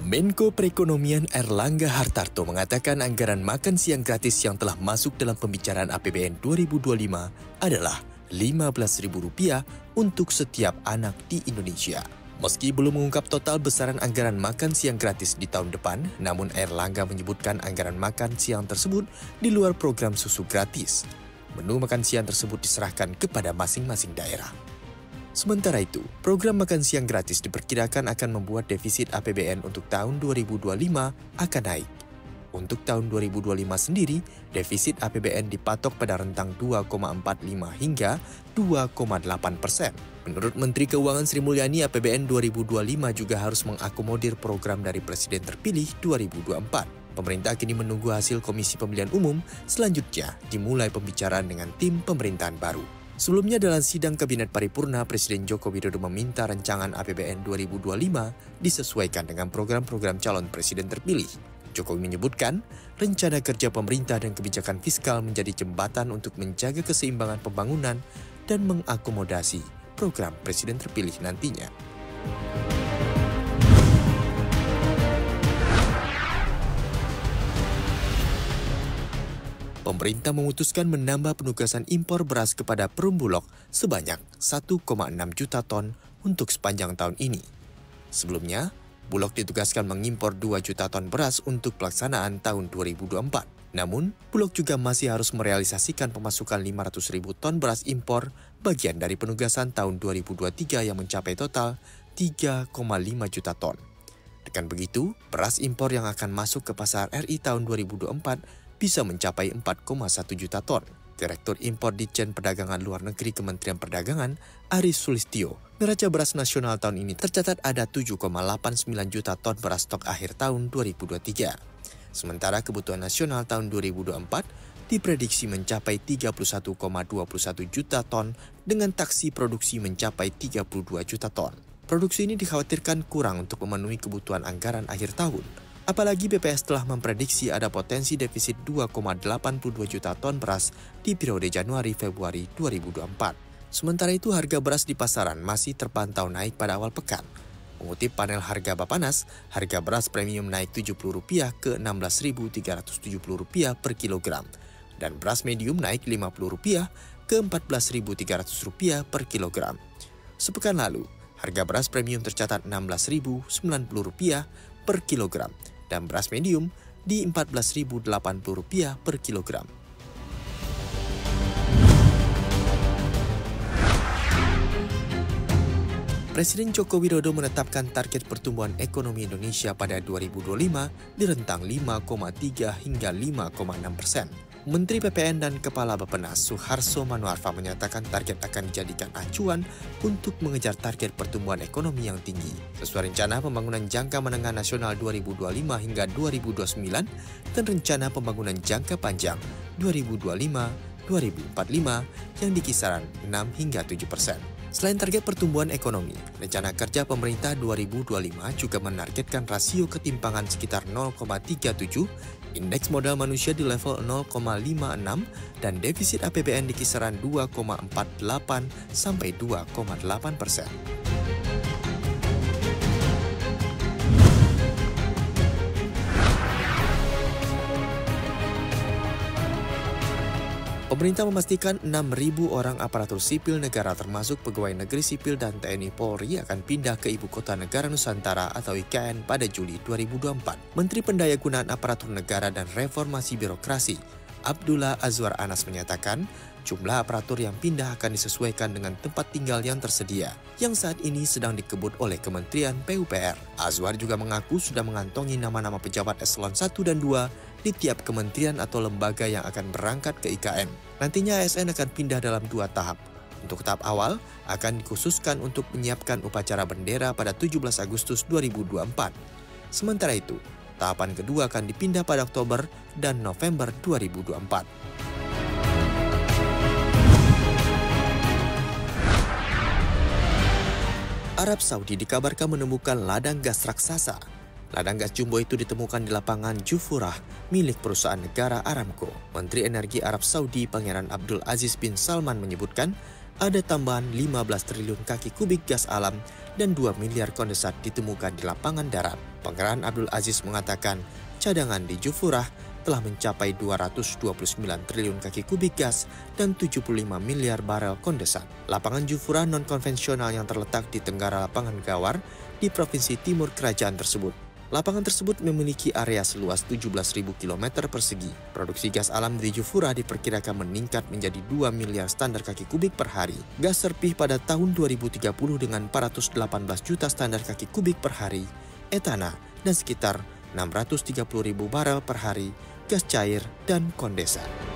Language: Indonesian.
Menko Perekonomian Airlangga Hartarto mengatakan anggaran makan siang gratis yang telah masuk dalam pembicaraan APBN 2025 adalah Rp15.000 untuk setiap anak di Indonesia. Meski belum mengungkap total besaran anggaran makan siang gratis di tahun depan, namun Airlangga menyebutkan anggaran makan siang tersebut di luar program susu gratis. Menu makan siang tersebut diserahkan kepada masing-masing daerah. Sementara itu, program makan siang gratis diperkirakan akan membuat defisit APBN untuk tahun 2025 akan naik. Untuk tahun 2025 sendiri, defisit APBN dipatok pada rentang 2,45 hingga 2,8%. Menurut Menteri Keuangan Sri Mulyani, APBN 2025 juga harus mengakomodir program dari Presiden terpilih 2024. Pemerintah kini menunggu hasil Komisi Pemilihan Umum, selanjutnya dimulai pembicaraan dengan tim pemerintahan baru. Sebelumnya dalam sidang Kabinet Paripurna, Presiden Joko Widodo meminta rancangan APBN 2025 disesuaikan dengan program-program calon presiden terpilih. Jokowi menyebutkan, rencana kerja pemerintah dan kebijakan fiskal menjadi jembatan untuk menjaga keseimbangan pembangunan dan mengakomodasi program presiden terpilih nantinya. Pemerintah memutuskan menambah penugasan impor beras kepada Perumbulok sebanyak 1,6 juta ton untuk sepanjang tahun ini. Sebelumnya, Bulog ditugaskan mengimpor 2 juta ton beras untuk pelaksanaan tahun 2024. Namun, Bulog juga masih harus merealisasikan pemasukan 500.000 ton beras impor bagian dari penugasan tahun 2023 yang mencapai total 3,5 juta ton. Dengan begitu, beras impor yang akan masuk ke pasar RI tahun 2024 bisa mencapai 4,1 juta ton. Direktur Impor Ditjen Perdagangan Luar Negeri Kementerian Perdagangan, Aris Sulistyo, neraca beras nasional tahun ini tercatat ada 7,89 juta ton beras stok akhir tahun 2023. Sementara kebutuhan nasional tahun 2024 diprediksi mencapai 31,21 juta ton dengan taksi produksi mencapai 32 juta ton. Produksi ini dikhawatirkan kurang untuk memenuhi kebutuhan anggaran akhir tahun. Apalagi BPS telah memprediksi ada potensi defisit 2,82 juta ton beras di periode Januari-Februari 2024. Sementara itu harga beras di pasaran masih terpantau naik pada awal pekan. Mengutip panel harga Bappenas, harga beras premium naik Rp70 ke Rp16.370 per kilogram dan beras medium naik Rp50 ke Rp14.300 per kilogram. Sepekan lalu, harga beras premium tercatat Rp16.090 per kilogram dan beras medium di Rp14.080 per kilogram. Presiden Joko Widodo menetapkan target pertumbuhan ekonomi Indonesia pada 2025 di rentang 5,3 hingga 5,6%. Menteri PPN dan Kepala Bappenas Suharso Manoarfa menyatakan target akan dijadikan acuan untuk mengejar target pertumbuhan ekonomi yang tinggi. Sesuai rencana pembangunan jangka menengah nasional 2025 hingga 2029 dan rencana pembangunan jangka panjang 2025-2045 yang di kisaran 6 hingga 7%. Selain target pertumbuhan ekonomi, rencana kerja pemerintah 2025 juga menargetkan rasio ketimpangan sekitar 0,37, indeks modal manusia di level 0,56, dan defisit APBN di kisaran 2,48 sampai 2,8%. Pemerintah memastikan 6.000 orang aparatur sipil negara termasuk pegawai negeri sipil dan TNI Polri akan pindah ke Ibu Kota Negara Nusantara atau IKN pada Juli 2024. Menteri Pendayagunaan Aparatur Negara dan Reformasi Birokrasi, Abdullah Azwar Anas menyatakan, jumlah aparatur yang pindah akan disesuaikan dengan tempat tinggal yang tersedia, yang saat ini sedang dikebut oleh Kementerian PUPR. Azwar juga mengaku sudah mengantongi nama-nama pejabat eselon 1 dan 2 di tiap kementerian atau lembaga yang akan berangkat ke IKN. Nantinya ASN akan pindah dalam 2 tahap. Untuk tahap awal, akan dikhususkan untuk menyiapkan upacara bendera pada 17 Agustus 2024. Sementara itu, tahapan kedua akan dipindah pada Oktober dan November 2024. Arab Saudi dikabarkan menemukan ladang gas raksasa. Ladang gas jumbo itu ditemukan di lapangan Jufurah milik perusahaan negara Aramco. Menteri Energi Arab Saudi Pangeran Abdul Aziz bin Salman menyebutkan ada tambahan 15 triliun kaki kubik gas alam dan 2 miliar kondensat ditemukan di lapangan darat. Pangeran Abdul Aziz mengatakan cadangan di Jufurah telah mencapai 229 triliun kaki kubik gas dan 75 miliar barel kondensat. Lapangan Jufurah non-konvensional yang terletak di tenggara lapangan Gawar di Provinsi Timur Kerajaan tersebut. Lapangan tersebut memiliki area seluas 17.000 km persegi. Produksi gas alam di Jufurah diperkirakan meningkat menjadi 2 miliar standar kaki kubik per hari. Gas serpih pada tahun 2030 dengan 418 juta standar kaki kubik per hari, etana, dan sekitar 630.000 barel per hari gas cair dan kondensat.